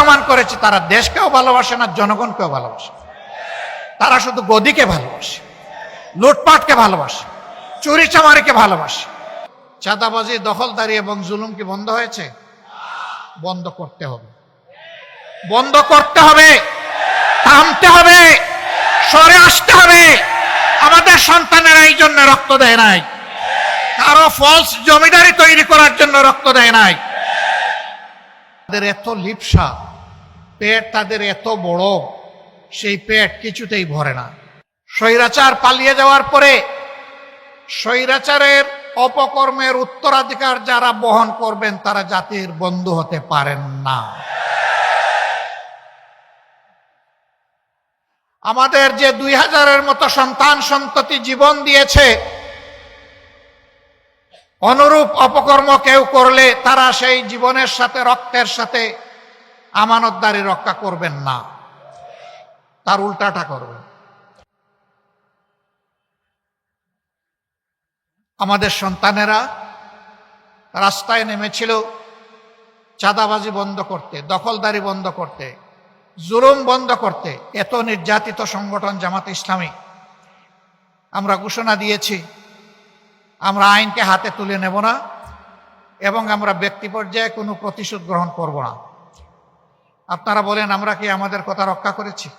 প্রমাণ করেছে তারা দেশকেও ভালোবাসে না, জনগণকেও ভালোবাসে। তারা শুধু গদিকে ভালোবাসে, লুটপাটকে ভালোবাসে, চুরি চামারিকে ভালোবাসে। চাঁদাবাজি, দখলদারি এবং জুলুম কি বন্ধ হয়েছে? বন্ধ করতে হবে, বন্ধ করতে হবে, থামতে হবে, সরে আসতে হবে। আমাদের সন্তানেরা এই জন্য রক্ত দেয় নাই, কারো ফলস জমিদারি তৈরি করার জন্য রক্ত দেয় নাই। তাদের এত লিপসা, পেট তাদের এত বড়, সেই পেট কিছুতেই ভরে না। স্বৈরাচার পালিয়ে যাওয়ার পরে স্বৈরাচারের অপকর্মের উত্তরাধিকার যারা বহন করবেন তারা জাতির বন্ধু হতে পারেন না। আমাদের যে 2000-এর মতো সন্তান সন্ততি জীবন দিয়েছে, অনুরূপ অপকর্ম কেউ করলে তারা সেই জীবনের সাথে, রক্তের সাথে আমানতদারি রক্ষা করবেন না, তার উল্টাটা করবেন। আমাদের সন্তানেরা রাস্তায় নেমেছিল চাঁদাবাজি বন্ধ করতে, দখলদারি বন্ধ করতে, জুলুম বন্ধ করতে। এত নির্যাতিত সংগঠন জামাতে ইসলামী, আমরা ঘোষণা দিয়েছি আমরা আইনকে হাতে তুলে নেব না এবং আমরা ব্যক্তি পর্যায়ে কোনো প্রতিশোধ গ্রহণ করব না। আপনারা বলেন আমরা কি আমাদের কথা রক্ষা করেছি?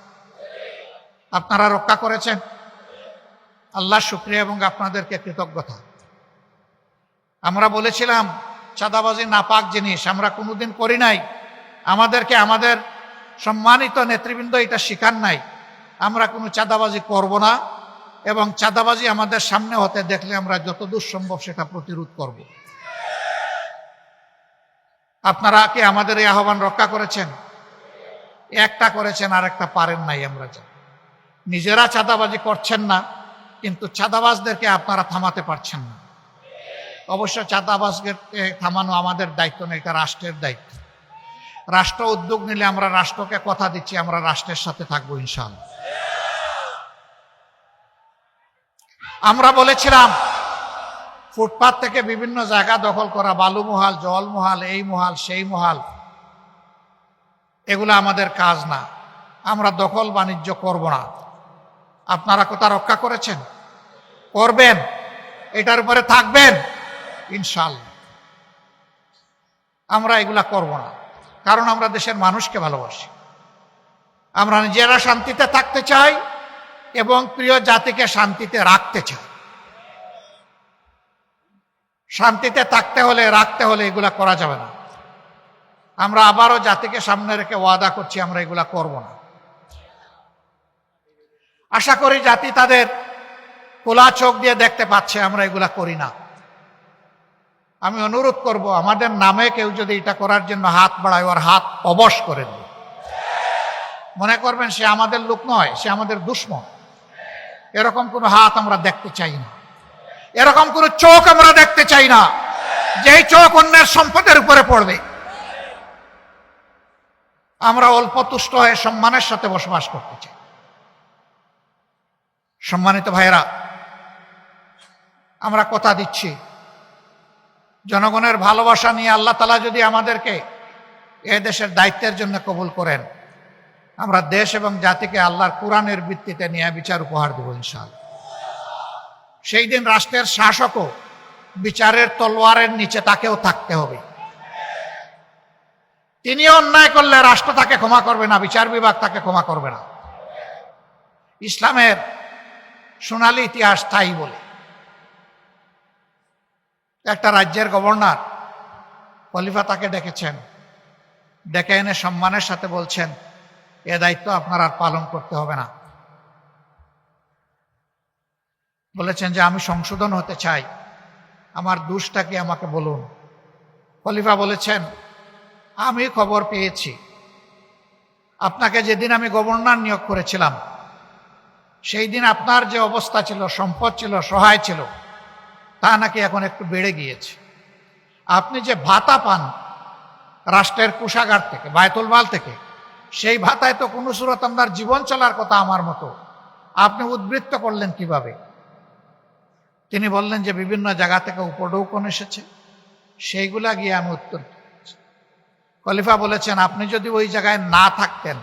আপনারা রক্ষা করেছেন, আল্লাহ শুকরিয়া এবং আপনাদেরকে কৃতজ্ঞতা। আমরা বলেছিলাম চাঁদাবাজি নাপাক জিনিস, আমরা কোনোদিন করি নাই। আমাদেরকে আমাদের সম্মানিত নেতৃবৃন্দ এটা শিখান নাই। আমরা কোনো চাঁদাবাজি করব না এবং চাঁদাবাজি আমাদের সামনে হতে দেখলে আমরা যতদূর সম্ভব সেটা প্রতিরোধ করব। আপনারা কি আমাদের এই আহ্বান রক্ষা করেছেন? একটা করেছেন, আর একটা পারেন নাই। আমরা নিজেরা চাঁদাবাজি করছেন না, কিন্তু চাঁদাবাজদেরকে আপনারা থামাতে পারছেন না। অবশ্য চাঁদাবাজকে থামানো আমাদের দায়িত্ব নেই, এটা রাষ্ট্রের দায়িত্ব। রাষ্ট্র উদ্যোগ নিলে আমরা রাষ্ট্রকে কথা দিচ্ছি আমরা রাষ্ট্রের সাথে থাকবো ইনশাআল্লাহ। আমরা বলেছিলাম ফুটপাত থেকে বিভিন্ন জায়গা দখল করা, বালু মহাল, জল মহাল, এই মহাল সেই মহাল, এগুলো আমাদের কাজ না, আমরা দখল বাণিজ্য করব না। আপনারা কথা রক্ষা করেছেন, করবেন, এটার উপরে থাকবেন ইনশাআল্লাহ। আমরা এগুলা করব না, কারণ আমরা দেশের মানুষকে ভালোবাসি। আমরা নিজেরা শান্তিতে থাকতে চাই এবং প্রিয় জাতিকে শান্তিতে রাখতে চাই। শান্তিতে থাকতে হলে, রাখতে হলে এগুলা করা যাবে না। আমরা আবারও জাতিকে সামনে রেখে ওয়াদা করছি আমরা এগুলা করব না। আশা করি জাতি তাদের খোলা চোখ দিয়ে দেখতে পাচ্ছে আমরা এগুলা করি না। আমি অনুরোধ করব আমাদের নামে কেউ যদি এটা করার জন্য হাত বাড়ায়, ওর হাত অবশ করে দেবে। মনে করবেন সে আমাদের লোক নয়, সে আমাদের দুশমন। এরকম কোনো হাত আমরা দেখতে চাই না, এরকম কোনো চোখ আমরা দেখতে চাই না যেই চোখ অন্যের সম্পদের উপরে পড়বে। আমরা অল্প তুষ্ট হয়ে সম্মানের সাথে বসবাস করতে চাই। সম্মানিত ভাইয়েরা, আমরা কথা দিচ্ছি জনগণের ভালোবাসা নিয়ে আল্লাহ তাআলা যদি আমাদেরকে এ দেশের দায়িত্বের জন্য কবুল করেন, আমরা দেশ এবং জাতিকে আল্লাহর কোরআনের ভিত্তিতে ন্যায় বিচার উপহার দেব ইনশাআল্লাহ। সেই দিন রাষ্ট্রের শাসকও বিচারের তলোয়ারের নিচে তাকেও থাকতে হবে। তিনি অন্যায় করলে রাষ্ট্র তাকে ক্ষমা করবে না, বিচার বিভাগ তাকে ক্ষমা করবে না। ইসলামের সোনালী ইতিহাস তাই বলে। একটা রাজ্যের গভর্নর, খলিফা তাকে ডেকেছেন, ডেকে এনে সম্মানের সাথে বলছেন এ দায়িত্ব আপনার আর পালন করতে হবে না। বলেছেন যে আমি সংশোধন হতে চাই, আমার দোষটা কি আমাকে বলুন। খলিফা বলেছেন আমি খবর পেয়েছি আপনাকে যেদিন আমি গভর্নর নিয়োগ করেছিলাম সেই দিন আপনার যে অবস্থা ছিল, সম্পদ ছিল, সহায় ছিল, তা নাকি এখন একটু বেড়ে গিয়েছে। আপনি যে ভাতা পান রাষ্ট্রের কোষাগার থেকে, বায়তুল মাল থেকে, সেই ভাতায় তো কোনো সুরত আপনার জীবন চলার কথা আমার মতো, আপনি উদ্বৃত্ত করলেন কিভাবে? তিনি বললেন যে বিভিন্ন জায়গা থেকে উপঢৌকন এসেছে, সেইগুলা গিয়ে আমি উত্তর দিয়েছি। খলিফা বলেছেন, আপনি যদি ওই জায়গায় না থাকতেন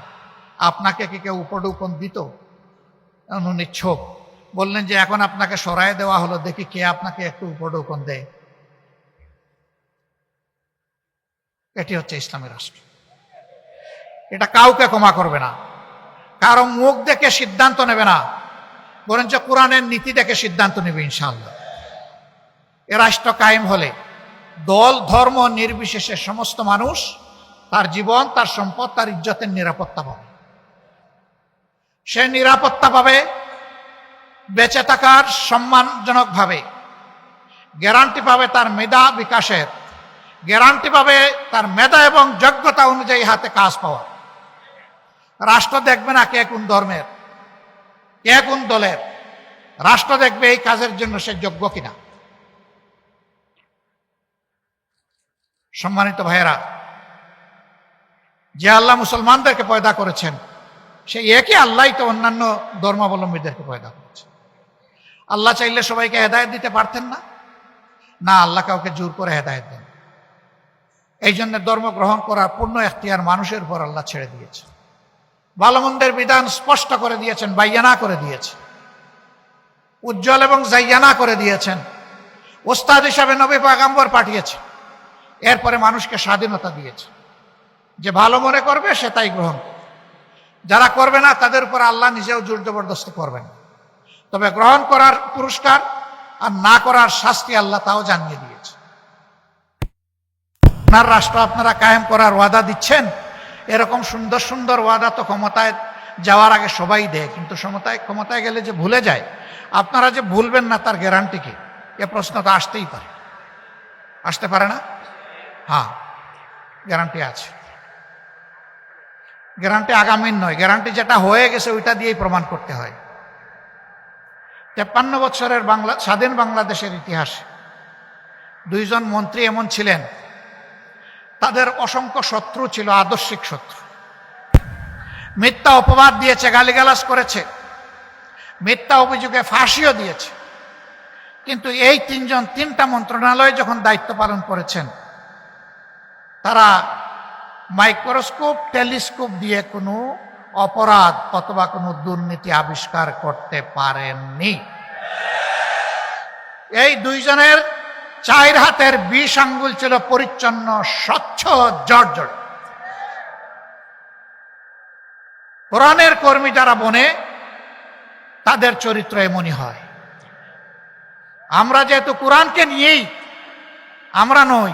আপনাকে কি কেউ উপঢৌকন দিত? উনি ছোপ বললেন যে এখন আপনাকে সরায় দেওয়া হলো, দেখি কে আপনাকে একটু উপঢৌকন দেয়। এটি হচ্ছে ইসলামী রাষ্ট্র। এটা কাউকে ক্ষমা করবে না, কারো মুখ দেখে সিদ্ধান্ত নেবে না, বরঞ্চ কোরআনের নীতি দেখে সিদ্ধান্ত নেবে ইনশাআল্লাহ। এ রাষ্ট্র কায়েম হলে দল ধর্ম নির্বিশেষে সমস্ত মানুষ তার জীবন, তার সম্পদ, তার ইজ্জতের নিরাপত্তা পাবে। সে নিরাপত্তা পাবে বেঁচে থাকার সম্মানজনকভাবে, গ্যারান্টি পাবে তার মেধা বিকাশের, গ্যারান্টি পাবে তার মেধা এবং যোগ্যতা অনুযায়ী হাতে কাজ পাওয়া। রাষ্ট্র দেখবে না কে কোন ধর্মের, কে কোন দলের, রাষ্ট্র দেখবে এই কাজের জন্য সে যোগ্য কিনা। সম্মানিত ভাইয়েরা, যে আল্লাহ মুসলমানদেরকে পয়দা করেছেন সেই একই আল্লাহ তো অন্যান্য ধর্মাবলম্বীদেরকে পয়দা করেছেন। আল্লাহ চাইলে সবাইকে হেদায়েত দিতে পারতেন না? না, আল্লাহ কাউকে জোর করে হেদায়েত দেন। এই জন্য ধর্ম গ্রহণ করার পূর্ণ এখতিয়ার মানুষের উপর আল্লাহ ছেড়ে দিয়েছে। ভালো মন্দের বিধান স্পষ্ট করে দিয়েছেন, বাইয়ানা করে দিয়েছেন, উজ্জ্বল এবং জাইয়ানা করে দিয়েছেন। ওস্তাদ হিসাবে নবী পয়গম্বর পাঠিয়েছে, এরপরে মানুষকে স্বাধীনতা দিয়েছে যে ভালো মনে করবে সে তাই গ্রহণ করবে, যারা করবে না তাদের উপর আল্লাহ নিজেও জোর জবরদস্তি করবেন। তবে গ্রহণ করার পুরস্কার আর না করার শাস্তি আল্লাহ তাও জানিয়ে দিয়েছে। আপনার রাষ্ট্র আপনারা কায়েম করার ওয়াদা দিচ্ছেন, এরকম সুন্দর সুন্দর ওয়াদা তো ক্ষমতায় যাওয়ার আগে সবাই দেয়, কিন্তু ক্ষমতায় গেলে যে ভুলে যায়। আপনারা যে ভুলবেন না তার গ্যারান্টি কি? এ প্রশ্ন তো আসতেই পারে, আসতে পারে না? হ্যাঁ, গ্যারান্টি আছে। গ্যারান্টি আগামীর নয়, গ্যারান্টি যেটা হয়ে গেছে ওইটা দিয়েই প্রমাণ করতে হয়। 53 বছরের স্বাধীন বাংলাদেশের ইতিহাসে দুইজন মন্ত্রী এমন ছিলেন, তাদের অসংখ্য শত্রু ছিল, আদর্শিক শত্রু। মিথ্যা অপবাদ দিয়েছে, গালিগালাজ করেছে, মিথ্যা অভিযোগে ফাঁসিও দিয়েছে। কিন্তু এই তিনজন তিনটা মন্ত্রণালয়ে যখন দায়িত্ব পালন করেছেন, তারা মাইক্রোস্কোপ টেলিস্কোপ দিয়ে কোনো অপরাধ অথবা কোনো দুর্নীতি আবিষ্কার করতে পারেননি। এই দুইজনের 4 হাতের 20 আঙ্গুল ছিল পরিচ্ছন্ন, স্বচ্ছ, জর্জর। কোরআনের কর্মী যারা বনে তাদের চরিত্র এমনই হয়। আমরা যেহেতু কোরআনকে নিয়েই, আমরা নই,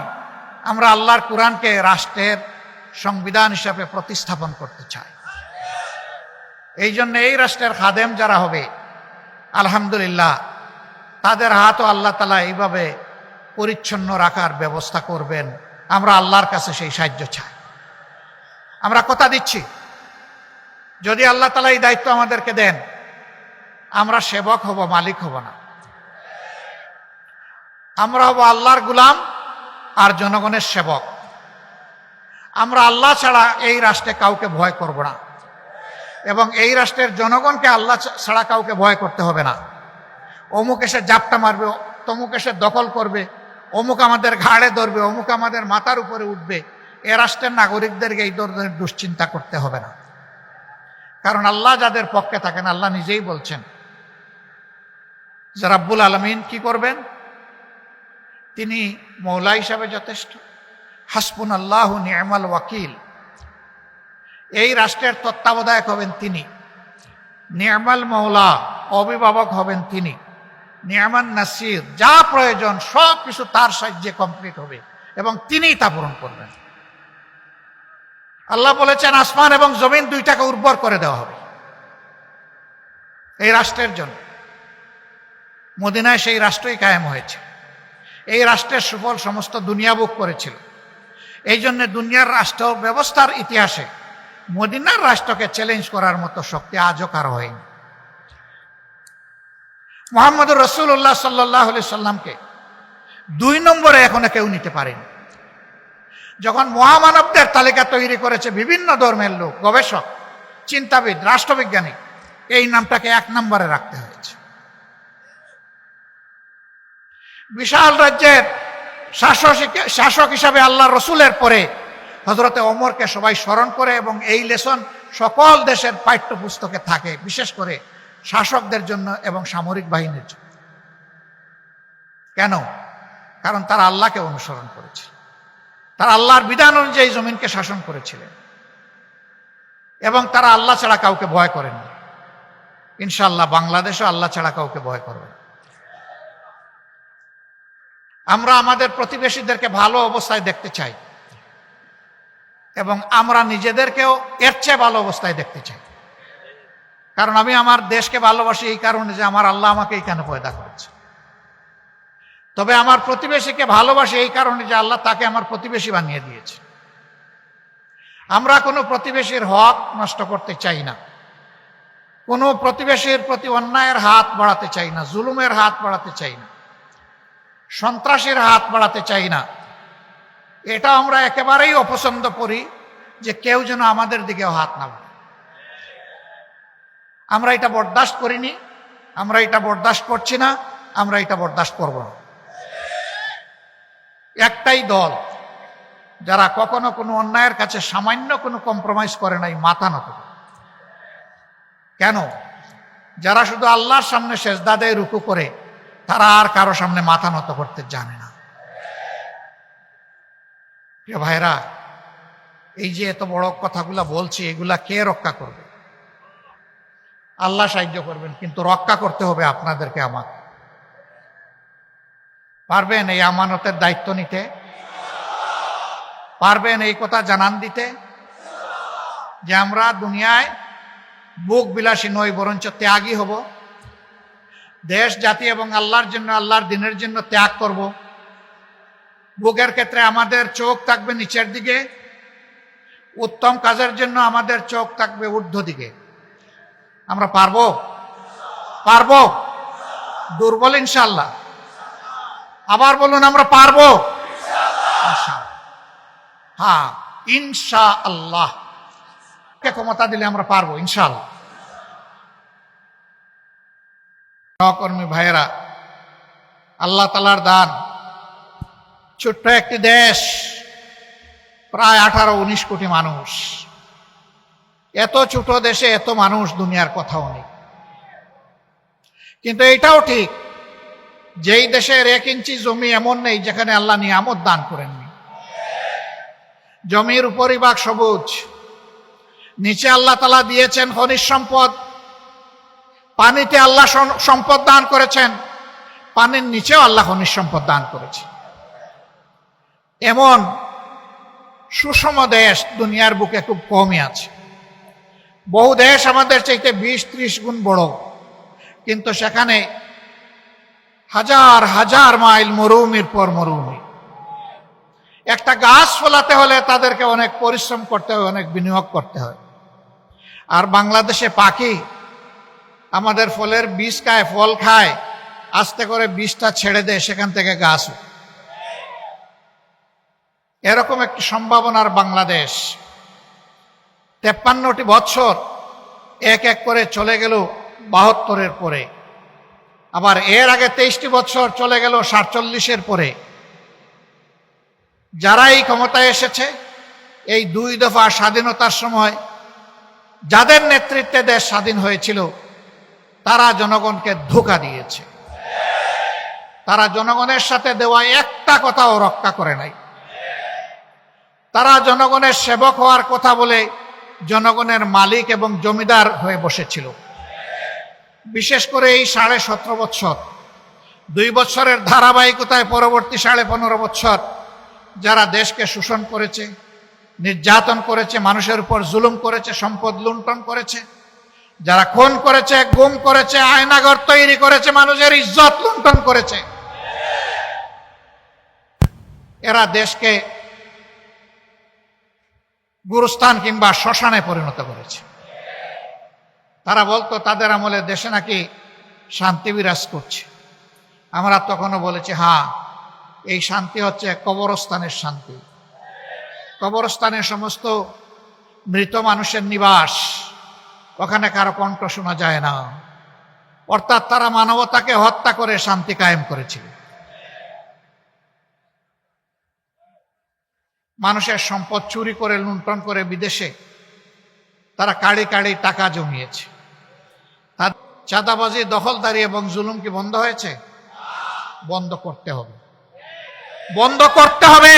আমরা আল্লাহর কোরআনকে রাষ্ট্রের সংবিধান হিসাবে প্রতিস্থাপন করতে চাই। এই জন্য এই রাষ্ট্রের খাদেম যারা হবে, আলহামদুলিল্লাহ তাদের হাতও আল্লাহ তাআলা এইভাবে পরিচ্ছন্ন রাখার ব্যবস্থা করবেন। আমরা আল্লাহর কাছে সেই সাহায্য চাই। আমরা কথা দিচ্ছি, যদি আল্লাহ তাআলা এই দায়িত্ব আমাদেরকে দেন, আমরা সেবক হব, মালিক হব না। আমরা হব আল্লাহর গোলাম আর জনগণের সেবক। আমরা আল্লাহ ছাড়া এই রাষ্ট্রে কাউকে ভয় করব না, এবং এই রাষ্ট্রের জনগণকে আল্লাহ ছাড়া কাউকে ভয় করতে হবে না। অমুক এসে জাপটা মারবে, তমুক এসে দখল করবে, অমুক আমাদের ঘাড়ে ধরবে, অমুক আমাদের মাথার উপরে উঠবে, এ রাষ্ট্রের নাগরিকদেরকে এই ধরনের দুশ্চিন্তা করতে হবে না। কারণ আল্লাহ যাদের পক্ষে থাকেন, আল্লাহ নিজেই বলছেন যে রাব্বুল আলামিন কি করবেন? তিনি মৌলা হিসাবে যথেষ্ট। হাসবুনাল্লাহু নি'মাল ওয়াকিল। এই রাষ্ট্রের তত্ত্বাবধায়ক হবেন তিনি। নি'মাল মৌলা, অভিভাবক হবেন তিনি। নি'মান নাসির, যা প্রয়োজন সব কিছু তার সাহায্যে কমপ্লিট হবে এবং তিনিই তা পূরণ করবেন। আল্লাহ বলেছেন আসমান এবং জমিন দুইটাকে উর্বর করে দেওয়া হবে এই রাষ্ট্রের জন্য। মদিনায় সেই রাষ্ট্রই কায়েম হয়েছে। এই রাষ্ট্রের সুফল সমস্ত দুনিয়া ভোগ করেছিল। এই জন্য দুনিয়ার রাষ্ট্র ব্যবস্থার ইতিহাসে মদিনার রাষ্ট্রকে চ্যালেঞ্জ করার মতো শক্তি আজও কারো হয়নি। মুহাম্মদুর রাসূলুল্লাহ সাল্লাল্লাহু আলাইহি সাল্লামকে 2 নম্বরে এখনো কেউ নিতে পারেনি। যখন মহামানবদের তালিকা তৈরি করেছে বিভিন্ন ধর্মের লোক, গবেষক, চিন্তাবিদ, রাষ্ট্রবিজ্ঞানী, এই নামটাকে 1 নম্বরে রাখতে হয়েছে। বিশাল রাজ্যের শাসক হিসাবে আল্লাহ রসুলের পরে হযরতে ওমরকে সবাই স্মরণ করে, এবং এই লেসন সকল দেশের পাঠ্যপুস্তকে থাকে, বিশেষ করে শাসকদের জন্য এবং সামরিক বাহিনীর জন্য। কেন? কারণ তারা আল্লাহকে অনুসরণ করেছে, তারা আল্লাহর বিধান অনুযায়ী জমিনকে শাসন করেছিলেন, এবং তারা আল্লাহ ছাড়া কাউকে ভয় করেননি। ইনশাআল্লাহ বাংলাদেশও আল্লাহ ছাড়া কাউকে ভয় করবে না। আমরা আমাদের প্রতিবেশীদেরকে ভালো অবস্থায় দেখতে চাই, এবং আমরা নিজেদেরকেও এর চেয়ে ভালো অবস্থায় দেখতে চাই। কারণ আমি আমার দেশকে ভালোবাসি এই কারণে যে আমার আল্লাহ আমাকে এইখানে পয়দা করেছে। তবে আমার প্রতিবেশীকে ভালোবাসি এই কারণে যে আল্লাহ তাকে আমার প্রতিবেশী বানিয়ে দিয়েছে। আমরা কোনো প্রতিবেশীর হক নষ্ট করতে চাই না, কোনো প্রতিবেশীর প্রতি অন্যায়ের হাত বাড়াতে চাই না, জুলুমের হাত বাড়াতে চাই না, সন্ত্রাসের হাত বাড়াতে চাই না। এটা আমরা একেবারেই অপছন্দ করি যে কেউ যেন আমাদের দিকেও হাত না বাড়ায়। আমরা এটা বরদাস্ত করিনি, আমরা এটা বরদাস্ত করছি না, আমরা এটা বরদাস্ত করব না। একটাই দল যারা কখনো কোনো অন্যায়ের কাছে সামান্য কোনো কম্প্রোমাইজ করে নাই, মাথা নত করে। কেন? যারা শুধু আল্লাহর সামনে সেজদা দেয়, রুকু করে, তারা আর কারো সামনে মাথা নত করতে জানে না। প্রিয় ভাইরা, এই যে এত বড় কথাগুলা বলছি, এগুলা কে রক্ষা করবে? আল্লাহ সাহায্য করবেন, কিন্তু রক্ষা করতে হবে আপনাদেরকে, আমাকে। পারবেন এই আমানতের দায়িত্ব নিতে? পারবেন এই কথা জানান দিতে যে আমরা দুনিয়ায় বুক বিলাসী নই, বরঞ্চ ত্যাগী হব, দেশ জাতি এবং আল্লাহর জন্য, আল্লাহর দিনের জন্য ত্যাগ করব। বুকের ক্ষেত্রে আমাদের চোখ থাকবে নিচের দিকে, উত্তম কাজের জন্য আমাদের চোখ থাকবে ঊর্ধ্ব দিকে। আমরা পারবো? পারবো? দুর্বল ইনশাআল্লাহ? আবার বলুন, আমরা পারবো? হ্যাঁ, ইনশাআল্লাহ। কে ক্ষমতা দিলে আমরা পারবো ইনশাআল্লাহ। সহকর্মী ভাইয়েরা, আল্লাহ তাআলার দান, ছোট্ট একটি দেশ, প্রায় 18-19 কোটি মানুষ। এত ছোট দেশে এত মানুষ, দুনিয়ার কথাও নেই। কিন্তু এটাও ঠিক, যেই দেশের 1 ইঞ্চি জমি এমন নেই যেখানে আল্লাহ নিয়ামত দান করেননি। জমির উপরিভাগ সবুজ, নিচে আল্লাহ তাআলা দিয়েছেন খনিজ সম্পদ, পানিতে আল্লাহ সম্পদ দান করেছেন, পানির নিচেও আল্লাহ খনিজ সম্পদ দান করেছেন। এমন সুষম দেশ দুনিয়ার বুকে খুব কমই আছে। বহু দেশ আমাদের চাইতে 20-30 গুণ বড়, কিন্তু সেখানে হাজার হাজার মাইল মরুভূমির পর মরুভূমি। একটা গাছ ফলাতে হলে তাদেরকে অনেক পরিশ্রম করতে হয়, অনেক বিনিয়োগ করতে হয়। আর বাংলাদেশে পাখি আমাদের ফলের বীজ খায়, ফল খায়, আস্তে করে বীজটা ছেড়ে দেয়, সেখান থেকে গাছ। এরকম একটি সম্ভাবনার বাংলাদেশ 53টি বছর এক এক করে চলে গেল 72-এর পরে, আবার এর আগে 23টি বছর চলে গেল 47-এর পরে। যারা এই ক্ষমতায় এসেছে, এই 2 দফা স্বাধীনতার সময় যাদের নেতৃত্বে দেশ স্বাধীন হয়েছিল, তারা জনগণকে ধোঁকা দিয়েছে। তারা জনগণের সাথে দেওয়া একটা কথাও রক্ষা করে নাই। তারা জনগণের সেবক হওয়ার কথা বলে জনগণের মালিক এবং জমিদার হয়ে বসেছিল। বিশেষ করে এই 17.5 বছর, 2 বছরের ধারাবাহিকতায় পরবর্তী 15.5 বছর যারা দেশকে শোষণ করেছে, নির্যাতন করেছে, মানুষের উপর জুলুম করেছে, সম্পদ লুণ্ঠন করেছে, যারা খুন করেছে, গুম করেছে, আয়নাঘর তৈরি করেছে, মানুষের ইজ্জত লুণ্ঠন করেছে, এরা দেশকে গুরুস্থান কিংবা শ্মশানে পরিণত করেছে। তারা বলতো তাদের আমলে দেশে নাকি শান্তি বিরাজ করছে। আমরা তখনও বলেছি, হ্যাঁ, এই শান্তি হচ্ছে কবরস্থানের শান্তি। কবরস্থানে সমস্ত মৃত মানুষের নিবাস, ওখানে কারো কণ্ঠ শোনা যায় না। অর্থাৎ তারা মানবতাকে হত্যা করে শান্তি কায়েম করেছিল। মানুষের সম্পদ চুরি করে লুণ্ঠন করে বিদেশে তারা কাড়ি কাড়ি টাকা জমিয়েছে। তার চাঁদাবাজি, দখলদারি এবং জুলুম কি বন্ধ হয়েছে? বন্ধ করতে হবে, বন্ধ করতে হবে,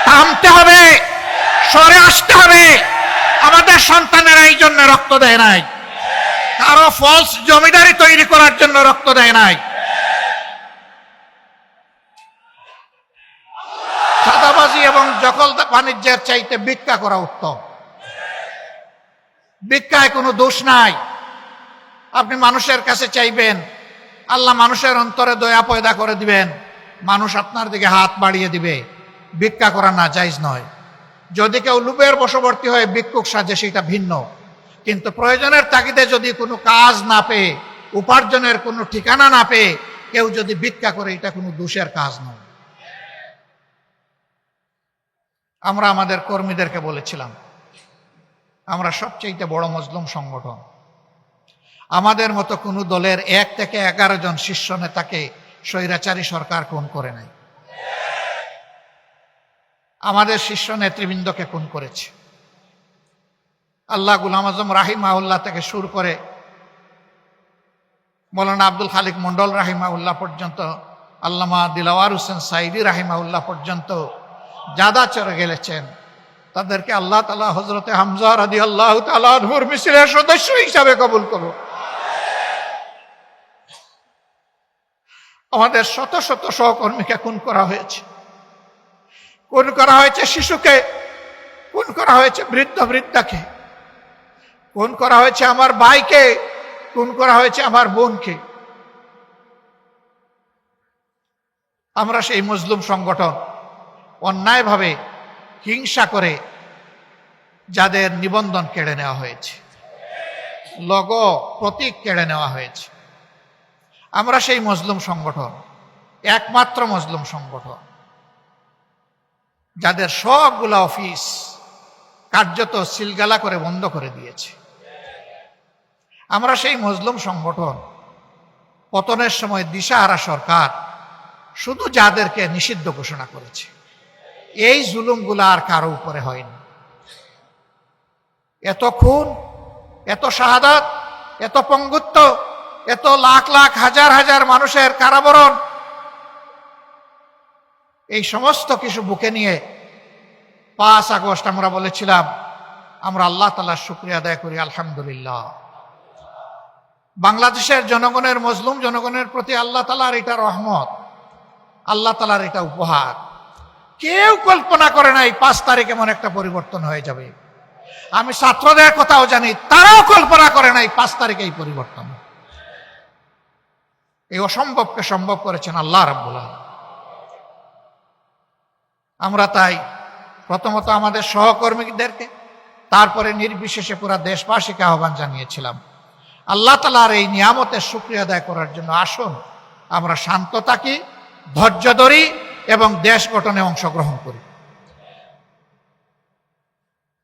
থামতে হবে, সরে আসতে হবে। আমাদের সন্তানেরা এই জন্য রক্ত দেয় নাই, কারো ফলস জমিদারি তৈরি করার জন্য রক্ত দেয় নাই। চাঁদাবাজি এবং দখল বাণিজ্যের চাইতে ভিক্ষা করা উত্তম। ভিক্ষায় কোনো দোষ নাই। আপনি মানুষের কাছে চাইবেন, আল্লাহ মানুষের অন্তরে দয়া পয়দা করে দিবেন, মানুষ আপনার দিকে হাত বাড়িয়ে দিবে। ভিক্ষা করা না জায়েজ নয়। যদি কেউ লোভের বশবর্তী হয়ে ভিক্ষুক সাজে সেটা ভিন্ন, কিন্তু প্রয়োজনের তাগিদে যদি কোনো কাজ না পেয়ে, উপার্জনের কোনো ঠিকানা না পেয়ে কেউ যদি ভিক্ষা করে, এটা কোনো দোষের কাজ নয়। আমরা আমাদের কর্মীদেরকে বলেছিলাম, আমরা সবচেয়ে বড় মজলুম সংগঠন। আমাদের মতো কোনো দলের 1 থেকে 11 জন শীর্ষ নেতাকে স্বৈরাচারী সরকার খুন করে নাই। আমাদের শীর্ষ নেতৃবৃন্দকে খুন করেছে। আল্লাহ গুলাম আজম রাহিমাহুল্লাহ থেকে শুরু করে মৌলানা আব্দুল খালিক মন্ডল রাহিমাহুল্লাহ পর্যন্ত, আল্লামা দিলাওয়ার হোসেন সাইদি রাহিমাহুল্লাহ পর্যন্ত যাদা চড়ে গেলেছেন, তাদেরকে আল্লাহ তাআলা হযরতে হামজা রাদিয়াল্লাহু তাআলা আনহুর মিছিলের সদস্য হিসাবে কবুল করুন। আমাদের শত শত সহকর্মীকে খুন করা হয়েছে, খুন করা হয়েছে শিশুকে, খুন করা হয়েছে বৃদ্ধ বৃদ্ধাকে, খুন করা হয়েছে আমার ভাইকে, খুন করা হয়েছে আমার বোনকে। আমরা সেই মজলুম সংগঠন, অন্যায়ভাবে হিংসা করে যাদের নিবন্ধন কেড়ে নেওয়া হয়েছে, লোগো প্রতীক কেড়ে নেওয়া হয়েছে, আমরা সেই মজলুম সংগঠন, একমাত্র মজলুম সংগঠন যাদের সবগুলা অফিস কার্যত সিলগালা করে বন্ধ করে দিয়েছে। আমরা সেই মজলুম সংগঠন, পতনের সময় দিশাহারা সরকার শুধু যাদেরকে নিষিদ্ধ ঘোষণা করেছে, এই জুলুমগুলা আর কারো উপরে হয়নি। এত খুন, এত শাহাদাত, এত পঙ্গুত্ব, এত লাখ লাখ হাজার হাজার মানুষের কারাবরণ, এই সমস্ত কিছু বুকে নিয়ে 5 আগস্ট আমরা বলেছিলাম, আমরা আল্লাহ তাআলার শুকরিয়া আদায় করি, আলহামদুলিল্লাহ। বাংলাদেশের জনগণের, মজলুম জনগণের প্রতি আল্লাহ তাআলার এটা রহমত, আল্লাহ তাআলার এটা উপহার। কেউ কল্পনা করে নাই 5 তারিখ এমন একটা পরিবর্তন হয়ে যাবে। আমি ছাত্রদের কথাও জানি, তারাও কল্পনা করে নাই 5 তারিখে এই পরিবর্তন। এই অসম্ভবকে সম্ভব করেছেন আল্লাহ রাব্বুল আলামিন। আমরা তাই প্রথমত আমাদের সহকর্মীদেরকে, তারপরে নির্বিশেষে পুরা দেশবাসীকে আহ্বান জানিয়েছিলাম, আল্লাহ তাআলার এই নিয়ামতের শুকরিয়া আদায় করার জন্য আসুন আমরা শান্ত থাকি, ধৈর্য ধরি এবং দেশ গঠনে অংশগ্রহণ করি।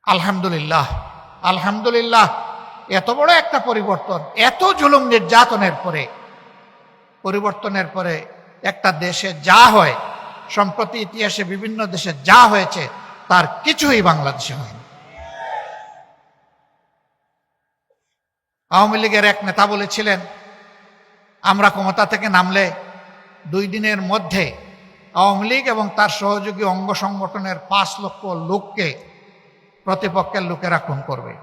আলহামদুলিল্লাহ, আলহামদুলিল্লাহ, এত বড় একটা পরিবর্তন, এত জুলুম নির্যাতনের পরে, পরিবর্তনের পরে একটা দেশে যা হয়, সম্প্রতি ইতিহাসে বিভিন্ন দেশে যা হয়েছে তার কিছুই বাংলাদেশে হয়নি। আওয়ামী লীগের এক নেতা বলেছিলেন, আমরা ক্ষমতা থেকে নামলে 2 দিনের মধ্যে আওয়ামী লীগ এবং তার সহযোগী অঙ্গ সংগঠনের 5 লক্ষ লোককে প্রতিপক্ষের লোকেরা খুন করবে।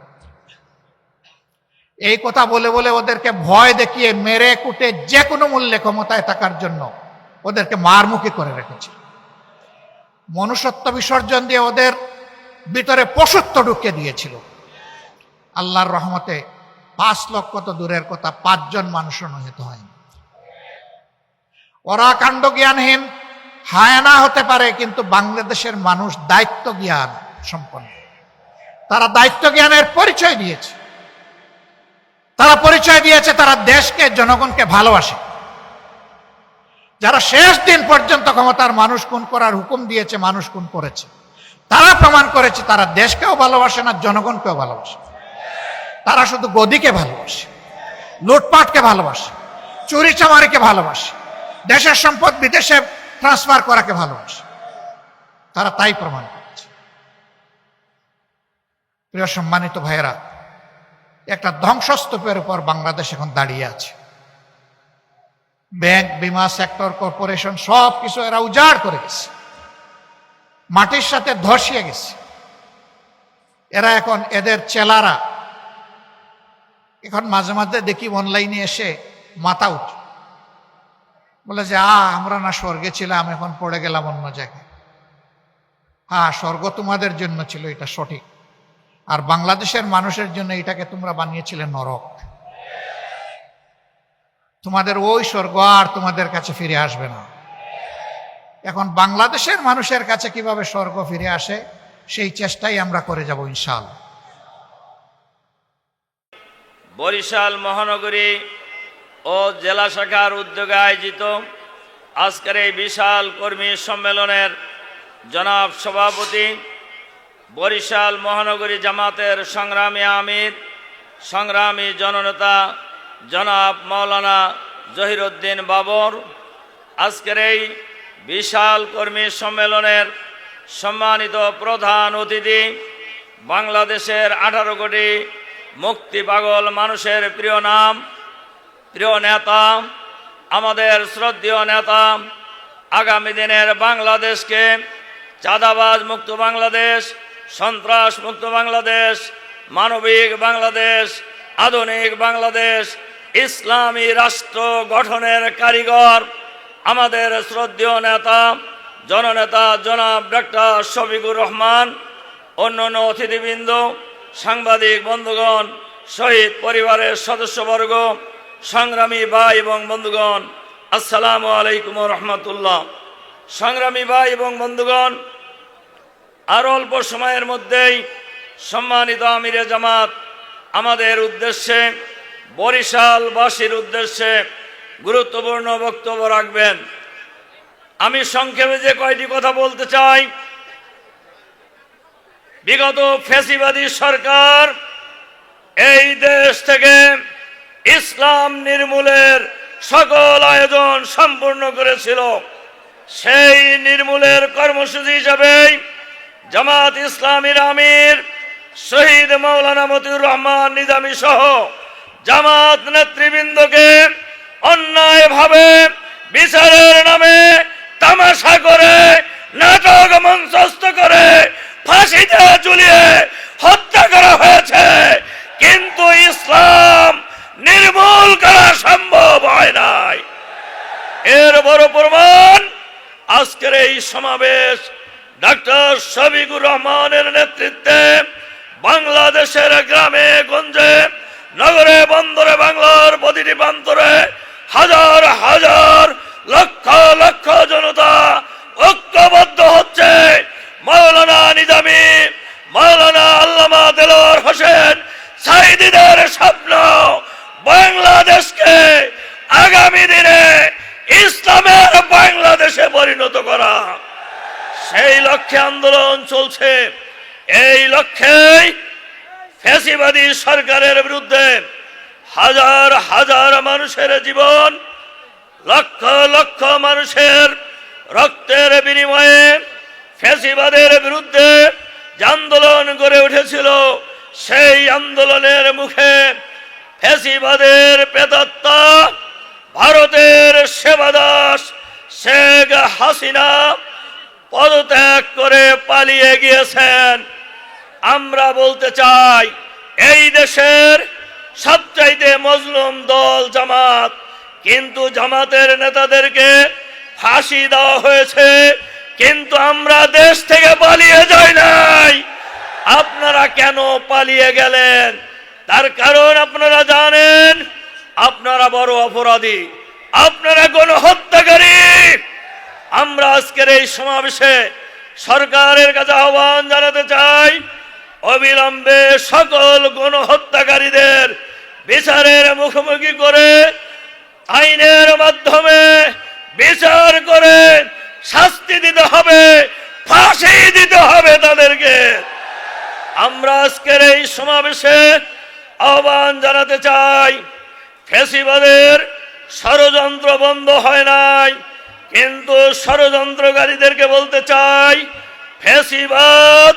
এই কথা বলে বলে ওদেরকে ভয় দেখিয়ে মেরে কুটে যে কোনো মূল্যে ক্ষমতায় থাকার জন্য ওদেরকে মারমুখী করে রেখেছে। মনুষ্যত্ব বিসর্জন দিয়ে ওদের ভিতরে পশুত্ব ঢুকিয়ে দিয়েছিল। আল্লাহর রহমতে 5 লক্ষ তো দূরের কথা, 5 জন মানুষও নিহত হয়নি। ওরা কাণ্ড জ্ঞানহীন হায়ানা হতে পারে, কিন্তু বাংলাদেশের মানুষ দায়িত্ব জ্ঞান সম্পন্ন। তারা দায়িত্ব জ্ঞানের পরিচয় দিয়েছে, তারা পরিচয় দিয়েছে তারা দেশকে, জনগণকে ভালোবাসে। যারা শেষ দিন পর্যন্ত ক্ষমতার মানুষ খুন করার হুকুম দিয়েছে, মানুষ খুন করেছে, তারা প্রমাণ করেছে তারা দেশকেও ভালোবাসে না, জনগণকেও ভালোবাসে। তারা শুধু গদিকে ভালোবাসে, লুটপাটকে ভালোবাসে, চুরি চামারিকে ভালোবাসে, দেশের সম্পদ বিদেশে ট্রান্সফার করাকে ভালোবাসে। তারা তাই প্রমাণ করেছে। প্রিয় সম্মানিত ভাইয়েরা, একটা ধ্বংসস্তূপের উপর বাংলাদেশ এখন দাঁড়িয়ে আছে। ব্যাংক, বিমা সেক্টর, কর্পোরেশন সব কিছু এরা উজাড় করে গেছে, মাটির সাথে ধসিয়ে গেছে। এরা এখন, এদের চেলারা এখন মাঝে মাঝে দেখি অনলাইনে এসে মাথা উঠে বলে যে আমরা না স্বর্গে ছিলাম, এখন পড়ে গেলাম অন্য জায়গায়। হ্যাঁ, স্বর্গ তোমাদের জন্য ছিল, এটা সঠিক, আর বাংলাদেশের মানুষের জন্য এটাকে তোমরা বানিয়েছিলে নরক। তোমাদের ওই স্বর্গ আর তোমাদের কাছে ফিরে আসবে না। এখন বাংলাদেশের মানুষের কাছে কিভাবে স্বর্গ ফিরে আসে সেই চেষ্টাই আমরা করে যাব ইনশাআল্লাহ। বরিশাল মহানগরী ও জেলা শাখার উদ্যোগে আয়োজিত আজকের এই বিশাল কর্মী সম্মেলনের জনাব সভাপতি, বরিশাল মহানগরী জামাতের সংগ্রামী আমির, সংগ্রামী জননেতা জনাব মাওলানা জহিরুদ্দিন বাবর, আজকের এই বিশাল কর্মী সম্মেলনের সম্মানিত প্রধান অতিথি, বাংলাদেশের 18 কোটি মুক্তি পাগল মানুষের প্রিয় নাম, প্রিয় নেতা, আমাদের শ্রদ্ধেয় নেতা, আগামী দিনের বাংলাদেশকে চাঁদাবাজ মুক্ত বাংলাদেশ, সন্ত্রাস মুক্ত বাংলাদেশ, মানবিক বাংলাদেশ, আধুনিক বাংলাদেশ, ইসলামী রাষ্ট্র গঠনের কারিগর আমাদের শ্রদ্ধেয় নেতা জননেতা জনাব ডক্টর শফিকুর রহমান, অন্যান্য অতিথিবৃন্দ, সাংবাদিক বন্ধুগণ, শহীদ পরিবারের সদস্যবর্গ, সংগ্রামী ভাই এবং বন্ধুগণ, আসসালামু আলাইকুম রহমতুল্লাহ। সংগ্রামী ভাই এবং বন্ধুগণ, আর অল্প সময়ের মধ্যেই সম্মানিত আমিরে জামাত আমাদের উদ্দেশ্যে, বরিশালবাসীর উদ্দেশ্যে গুরুত্বপূর্ণ বক্তব্য রাখবেন। আমি সংক্ষেপে যে কয়টি কথা বলতে চাই, বিগত ফ্যাসিবাদী সরকার এই দেশ থেকে ইসলাম নির্মূলের সকল আয়োজন সম্পূর্ণ করেছিল। সেই নির্মূলের কর্মসূচি হিসাবে জামাত ইসলামীর আমির শহীদ মাওলানা মতিউর রহমান নিজামী সহ জামাত নেতৃবৃন্দকে অন্যায়ভাবে বিচারের নামে তামাশা করে, নাটক মঞ্চস্থ করে ফাঁসিতে ঝুলিয়ে হত্যা করা হয়েছে, কিন্তু ইসলাম নির্মূল করা সম্ভব হয় নাই। এর বড় প্রমাণ আজকের এই সমাবেশ। ডক্টর শফিকুর রহমানের নেতৃত্বে বাংলাদেশের গ্রামে গঞ্জে, নগরে বন্দরে, বাংলার প্রতিটি প্রান্তরে হাজার হাজার লক্ষ লক্ষ জনতা ঐক্যবদ্ধ হচ্ছে। মাওলানা নিজামী, মাওলানা আল্লামা দেলোয়ার হোসেন সাইদিদের স্বপ্ন বাংলাদেশকে আগামী দিনে ইসলামের বাংলাদেশে পরিণত করা, সেই লক্ষ্যে আন্দোলন চলছে। এই লক্ষ্যেই ফ্যাসিবাদী সরকারের বিরুদ্ধে হাজার হাজার মানুষের জীবন, লক্ষ লক্ষ মানুষের রক্তের বিনিময়ে ফ্যাসিবাদের বিরুদ্ধে যে আন্দোলন গড়ে উঠেছিল, সেই আন্দোলনের মুখে ফ্যাসিবাদের প্রেতাত্মা ভারতের সেবাদাস শেখ হাসিনা পদত্যাগ করে পালিয়ে গিয়েছেন। আমরা বলতে চাই, এই দেশের সবচাইতে মজলুম দল জামাত, কিন্তু জামাতের নেতাদেরকে ফাঁসি দেওয়া হয়েছে, কিন্তু আমরা দেশ থেকে পালিয়ে যাই নাই। আপনারা কেন পালিয়ে গেলেন? তার কারণ আপনারা জানেন, আপনারা বড় অপরাধী, আপনারা গণহত্যাকারী। আমরা আজকের এই সমাবেশে সরকারের কাছে আহ্বান জানাতে চাই, অবিলম্বে সকল গণহত্যাকারীদের বিচারের মুখোমুখি করে, আইনের মাধ্যমে বিচার করে শাস্তি দিতে হবে, ফাঁসি দিতে হবে তাদেরকে। আমরা আজকের এই সমাবেশে আহ্বান জানাতে চাই, ফ্যাসিবাদের ষড়যন্ত্র বন্ধ হয় নাই, কিন্তু ষড়যন্ত্রকারীদেরকে বলতে চাই, ফ্যাসিবাদ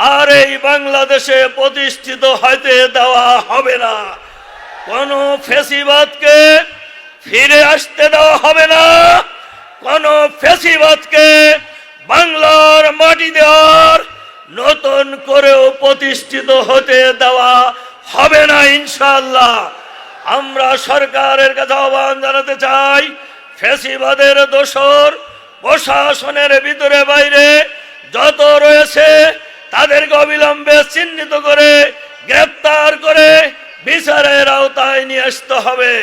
আর এই বাংলাদেশে প্রতিষ্ঠিত হইতে দেওয়া হবে না। কোন ফ্যাসিবাদকে ফিরে আসতে দেওয়া হবে না। কোন ফ্যাসিবাদকে বাংলার মাটি দেওয়ার নতুন করেও প্রতিষ্ঠিত হতে দেওয়া হবে না ইনশাআল্লাহ। আমরা সরকারের কাছে আহ্বান জানাতে চাই, ফ্যাসিবাদের দোসর প্রশাসনের ভিতরে বাইরে যত রয়েছে তাদেরকে অবিলম্বে চিহ্নিত করে গ্রেপ্তার করে বিচারের আওতায় নিয়ে আসতে হবে।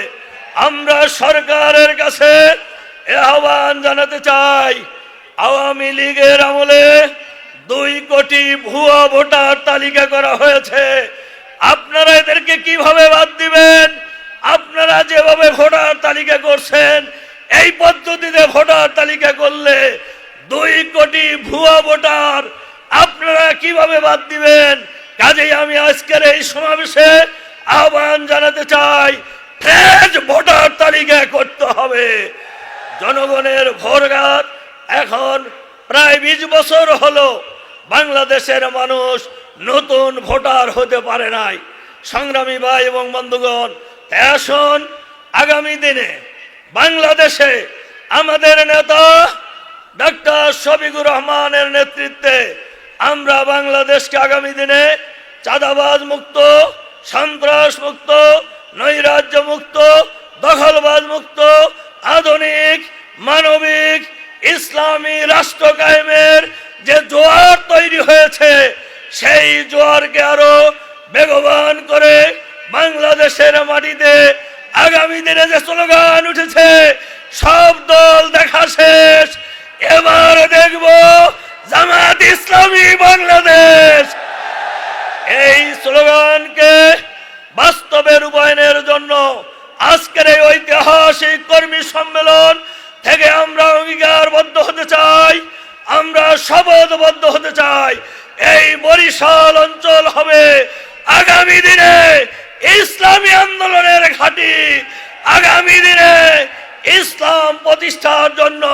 আমরা সরকারের কাছে আহ্বান জানাতে চাই, আওয়ামী লীগের আমলে 2 কোটি ভুয়া ভোটার তালিকা করা হয়েছে। আপনারা এদেরকে কিভাবে বাদ দিবেন? আপনারা যেভাবে ভোটার তালিকা করছেন, এই পদ্ধতিতে ভোটার তালিকা করলে 2 কোটি ভুয়া ভোটার আপনারা কিভাবে বাদ দিবেন? কাজেই আমি আজকের এই সমাবেশে আহ্বান জানাতে চাই, ফ্রেশ ভোটার তালিকা করতে হবে। জনগণের ভোটঘাত এখন প্রায় 20 বছর হলো বাংলাদেশের মানুষ নতুন ভোটার হতে পারে নাই। সংগ্রামী ভাই এবং বন্ধুগণ, আসুন আগামী দিনে বাংলাদেশে আমাদের নেতা ডক্টর শফিকুর রহমানের নেতৃত্বে আমরা বাংলাদেশকে আগামী দিনে চাঁদাবাজ মুক্ত, সন্ত্রাস মুক্ত, নৈরাজ্য মুক্ত, দখলবাজ মুক্ত, আধুনিক মানবিক ইসলামী রাষ্ট্র কায়েমের যে জোয়ার তৈরি হয়েছে, সেই জোয়ারকে আরো বেগবান করে বাংলাদেশের মাটিতে আগামী দিনে যে স্লোগান উঠেছে, সব দল দেখা শেষ, এবার দেখব জামাত ইসলামী বাংলাদেশ। এই স্লোগানকে বাস্তবে রূপায়ণের জন্য আজকের এই ঐতিহাসিক কর্মী সম্মেলন থেকে আমরা অঙ্গীকারবদ্ধ হতে চাই, আমরা শপথবদ্ধ হতে চাই। এই বরিশাল অঞ্চল হবে আগামী দিনে ইসলামী আন্দোলনের ঘাঁটি, আগামী দিনে ইসলাম প্রতিষ্ঠার জন্য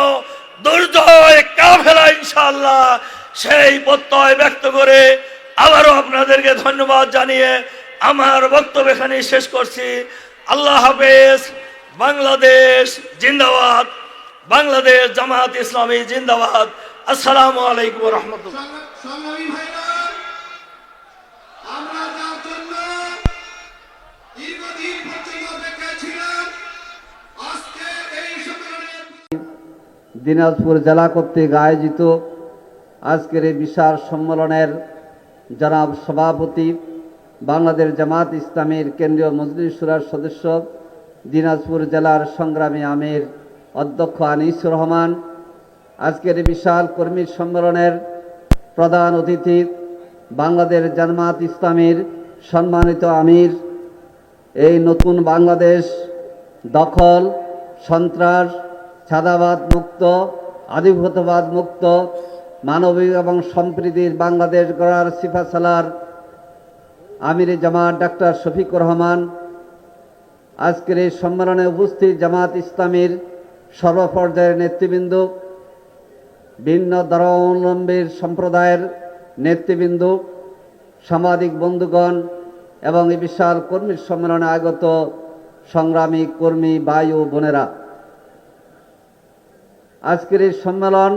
দুর্জয় কাফেলা ইনশাআল্লাহ। সেই প্রত্যয় ব্যক্ত করে আবারও আপনাদেরকে ধন্যবাদ জানিয়ে আমার বক্তব্য এখানে শেষ করছি। আল্লাহ হাফেজ। বাংলাদেশ জিন্দাবাদ, বাংলাদেশ জামাত ইসলামী জিন্দাবাদ। আসসালামু আলাইকুম ওয়া রাহমাতুল্লাহ। সংগ্রামী ভাইরা, আমরা যার জন্য দীর্ঘদিন পর্যন্ত অপেক্ষায় ছিলাম, আজকে এই সম্মেলনে দিনাজপুর জেলা কর্তৃক আয়োজিত আজকের এই বিশাল সম্মেলনের জনাব সভাপতি, বাংলাদেশ জামাত ইসলামীর কেন্দ্রীয় মজলিস শুরার সদস্য, দিনাজপুর জেলার সংগ্রামী আমির অধ্যক্ষ আনিসুর রহমান, আজকের এই বিশাল কর্মী সম্মেলনের প্রধান অতিথি বাংলাদেশ জামাত ইসলামীর সম্মানিত আমির, এই নতুন বাংলাদেশ দখল, সন্ত্রাস, ছাদাবাদ মুক্ত, আধিপত্যবাদ মুক্ত, মানবিক এবং সম্প্রীতির বাংলাদেশ গড়ার সিফাসালার আমির জামাত ডাক্তার শফিকুর রহমান, আজকের এই সম্মেলনে উপস্থিত জামাত ইসলামীর সর্বপর্যায়ের নেতৃবৃন্দ, ভিন্ন ধর্মাবলম্বীর সম্প্রদায়ের নেতৃবৃন্দ, সাংবাদিক বন্ধুগণ এবং এই বিশাল কর্মী সম্মেলনে আগত সংগ্রামী কর্মী ভাই ও বোনেরা, আজকের এই সম্মেলন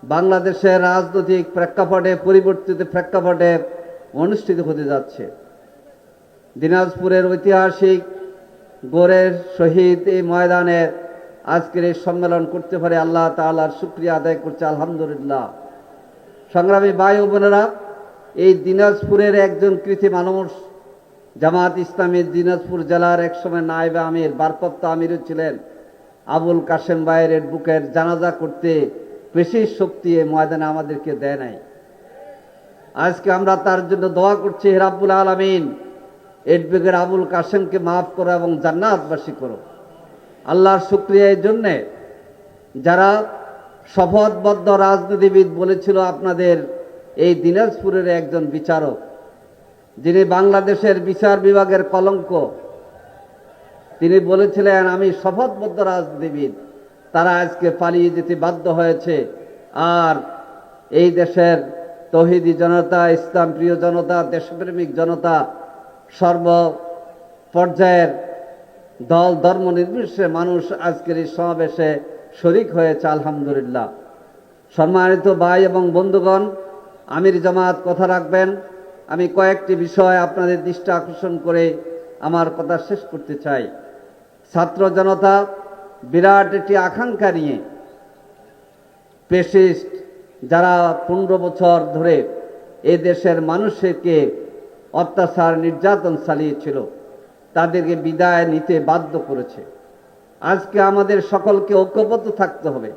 বাংলাদেশের রাজনৈতিক প্রেক্ষাপটে, পরিবর্তিত প্রেক্ষাপটে অনুষ্ঠিত হতে যাচ্ছে। দিনাজপুরের ঐতিহাসিক গড়ের শহীদ এই ময়দানে আজকের এই সম্মেলন করতে পারে আল্লাহ তাআলার শুকরিয়া আদায় করছে, আলহামদুলিল্লাহ। সংগ্রামী ভাই ও বোনেরা, এই দিনাজপুরের একজন কৃতি মানুষ, জামাত ইসলামীর দিনাজপুর জেলার একসময় নায়েবে আমির, ভারপ্রাপ্ত আমিরও ছিলেন, আবুল কাশেম ভাইয়ের বুকের জানাজা করতে বেশি শক্তি এই ময়দানে আমাদেরকে দেয় নাই। আজকে আমরা তার জন্য দোয়া করছি, হে রাব্বুল আলামিন, এডভোকেট আবুল কাশেমকে মাফ করো এবং জান্নাতবাসী করো। আল্লাহর শুকরিয়া এই জন্যে, যারা শপথবদ্ধ রাজনীতিবিদ বলেছিল আপনাদের এই দিনাজপুরের একজন বিচারক, যিনি বাংলাদেশের বিচার বিভাগের কলঙ্ক, তিনি বলেছিলেন আমি শপথবদ্ধ রাজনীতিবিদ, তারা আজকে পালিয়ে যেতে বাধ্য হয়েছে। আর এই দেশের তৌহিদি জনতা, ইসলাম প্রিয় জনতা, দেশপ্রেমিক জনতা, সর্ব পর্যায়ের দল ধর্ম নির্বিশেষে মানুষ আজকের এই সমাবেশে শরিক হয়েছে আলহামদুলিল্লাহ। সম্মানিত ভাই এবং বন্ধুগণ, আমির জামাত কথা রাখবেন। আমি কয়েকটি বিষয় আপনাদের দৃষ্টি আকর্ষণ করে আমার কথা শেষ করতে চাই। ছাত্র জনতা বিরাট একটি আকাঙ্ক্ষা নিয়ে পেশিস্ট যারা 15 বছর ধরে এ দেশের মানুষকে অত্যাচার নির্যাতন চালিয়েছিল তাদেরকে বিদায় নিতে বাধ্য করেছে। আজকে আমাদের সকলকে ঐক্যবদ্ধ থাকতে হবে।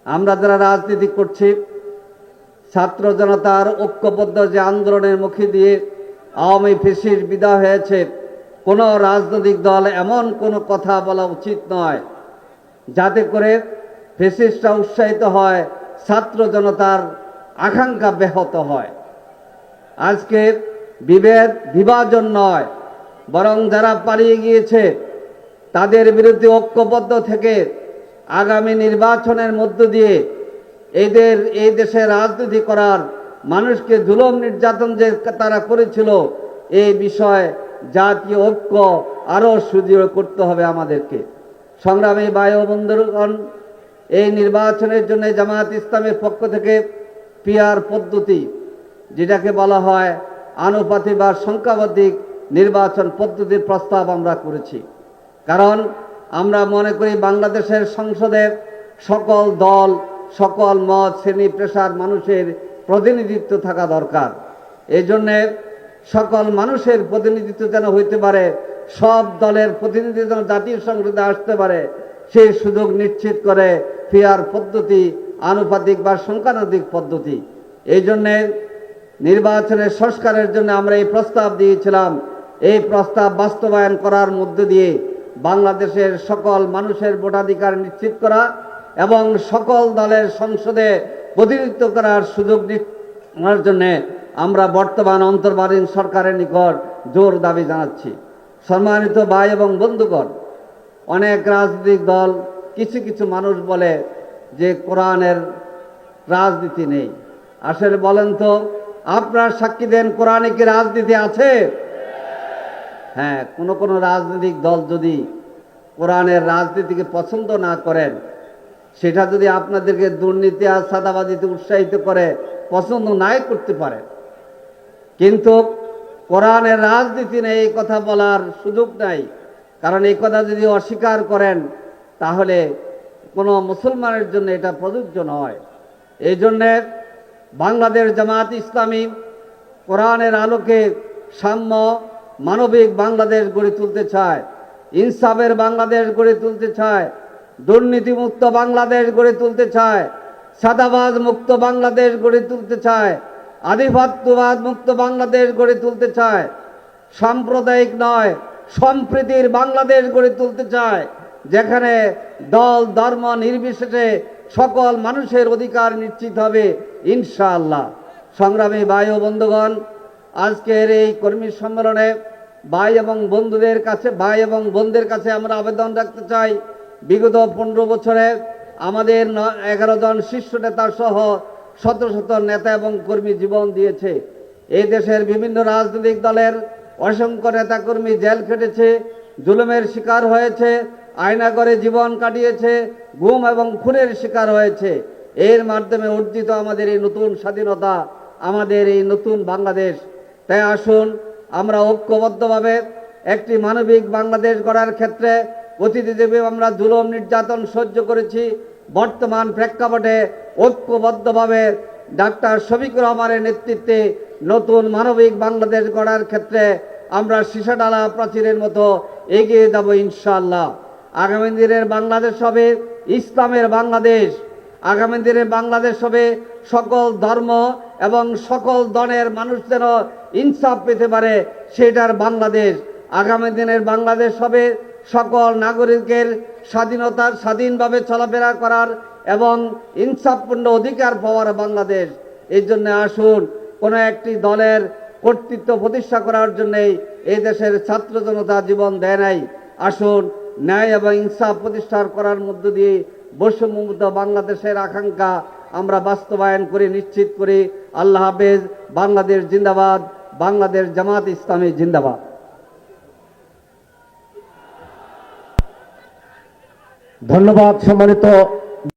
আমরা যারা রাজনীতি করছি, ছাত্র জনতার ঐক্যবদ্ধ যে আন্দোলনের মুখে দিয়ে আওয়ামী ফেসির বিদায় হয়েছে, কোনো রাজনৈতিক দল এমন কোনো কথা বলা উচিত নয় যাতে করে ফেসিস্টরা উৎসাহিত হয়, ছাত্র জনতার আকাঙ্ক্ষা ব্যাহত হয়। আজকে বিভাজন নয়, বরং যারা পালিয়ে গিয়েছে তাদের বিরুদ্ধে ঐক্যবদ্ধ থেকে আগামী নির্বাচনের মধ্য দিয়ে এই দেশে রাজনীতি করার, মানুষকে জুলুম নির্যাতন যে তারা করেছিল, এই বিষয়ে জাতীয় ঐক্য আরও সুদৃঢ় করতে হবে আমাদেরকে। সংগ্রামী ভাই ও বন্ধুগণ, এই নির্বাচনের জন্য জামায়াত ইসলামের পক্ষ থেকে পিআর পদ্ধতি, যেটাকে বলা হয় আনুপাতিক বা সংখ্যাবাদিক নির্বাচন পদ্ধতির প্রস্তাব আমরা করেছি। কারণ আমরা মনে করি বাংলাদেশের সংসদে সকল দল, সকল মত, শ্রেণী পেশার মানুষের প্রতিনিধিত্ব থাকা দরকার। এই জন্যে সকল মানুষের প্রতিনিধিত্ব যেন হইতে পারে, সব দলের প্রতিনিধি যেন জাতীয় সংসদে আসতে পারে, সেই সুযোগ নিশ্চিত করে পিআর পদ্ধতি, আনুপাতিক বা সংখ্যানুপাতিক পদ্ধতি। এই জন্যে নির্বাচনের সংস্কারের জন্য আমরা এই প্রস্তাব দিয়েছিলাম। এই প্রস্তাব বাস্তবায়ন করার মধ্য দিয়ে বাংলাদেশের সকল মানুষের ভোটাধিকার নিশ্চিত করা এবং সকল দলের সংসদে প্রতিনিধিত্ব করার সুযোগ নেওয়ার জন্য আমরা বর্তমান অন্তর্বর্তীকালীন সরকারের নিকট জোর দাবি জানাচ্ছি। সম্মানিত ভাই এবং বন্ধুগণ, অনেক রাজনৈতিক দল, কিছু কিছু মানুষ বলে যে কোরআনের রাজনীতি নেই। আসলে বলেন তো, আপনার সাক্ষী দেন, কোরআনে কি রাজনীতি আছে? হ্যাঁ, কোনো রাজনৈতিক দল যদি কোরআনের রাজনীতিকে পছন্দ না করেন, সেটা যদি আপনাদেরকে দুর্নীতি আর চাঁদাবাজিতে উৎসাহিত করে, পছন্দ নাই করতে পারে, কিন্তু কোরআনের রাজনীতি নেই এই কথা বলার সুযোগ নাই। কারণ এই কথা যদি অস্বীকার করেন তাহলে কোনো মুসলমানের জন্য এটা প্রযোজ্য নয়। এই জন্যে বাংলাদেশ জামায়াত ইসলামী কোরআনের আলোকে সাম্য, মানবিক বাংলাদেশ গড়ে তুলতে চায়, ইনসাফের বাংলাদেশ গড়ে তুলতে চায়, দুর্নীতিমুক্ত বাংলাদেশ গড়ে তুলতে চায়, সাদাবাজ মুক্ত বাংলাদেশ গড়ে তুলতে চায়, আধিপত্যবাদ মুক্ত বাংলাদেশ গড়ে তুলতে চায়, সাম্প্রদায়িক নয় সম্প্রীতির বাংলাদেশ গড়ে তুলতে চায়, যেখানে দল ধর্ম নির্বিশেষে সকল মানুষের অধিকার নিশ্চিত হবে ইনশাআল্লাহ। সংগ্রামী ভাই ও বন্ধুগণ, আজকের এই কর্মী সম্মেলনে ভাই এবং বোনদের কাছে আমরা আবেদন রাখতে চাই, বিগত 15 বছরে আমাদের 11 জন শীর্ষ নেতা সহ শত শত নেতা এবং কর্মী জীবন দিয়েছে। এই দেশের বিভিন্ন রাজনৈতিক দলের অসংখ্য নেতাকর্মী জেল খেটেছে, জুলুমের শিকার হয়েছে, আয়নাঘরে জীবন কাটিয়েছে, গুম এবং খুনের শিকার হয়েছে। এর মাধ্যমে অর্জিত আমাদের এই নতুন স্বাধীনতা, আমাদের এই নতুন বাংলাদেশ। তাই আসুন আমরা ঐক্যবদ্ধভাবে একটি মানবিক বাংলাদেশ গড়ার ক্ষেত্রে অতীতে আমরা জুলুম নির্যাতন সহ্য করেছি, বর্তমান প্রেক্ষাপটে ঐক্যবদ্ধভাবে ডাক্তার শফিকুর রহমানের নেতৃত্বে নতুন মানবিক বাংলাদেশ গড়ার ক্ষেত্রে আমরা সীসাডালা প্রাচীরের মতো এগিয়ে যাব ইনশাআল্লাহ। আগামী দিনের বাংলাদেশ হবে ইসলামের বাংলাদেশ। আগামী দিনের বাংলাদেশ হবে সকল ধর্ম এবং সকল দলের মানুষ যেন ইনসাফ পেতে পারে সেটার বাংলাদেশ। আগামী দিনের বাংলাদেশ হবে সকল নাগরিকের স্বাধীনভাবে চলাফেরা করার এবং ইনসাফপূর্ণ অধিকার পাওয়ার বাংলাদেশ। এই জন্য আসুন কোনো একটি দলের কর্তৃত্ব প্রতিষ্ঠা করার জন্যই এই দেশের ছাত্র জনতা জীবন দেয় নাই। আসুন ন্যায় এবং ইনসাফ প্রতিষ্ঠা করার মধ্য দিয়ে বৈষম্যমুক্ত বাংলাদেশের আকাঙ্ক্ষা আমরা বাস্তবায়ন করে নিশ্চিত করি। আল্লাহ হাফেজ। বাংলাদেশ জিন্দাবাদ। বাংলাদেশ জামাত ইসলামী জিন্দাবাদ। ধন্যবাদ সম্মানিত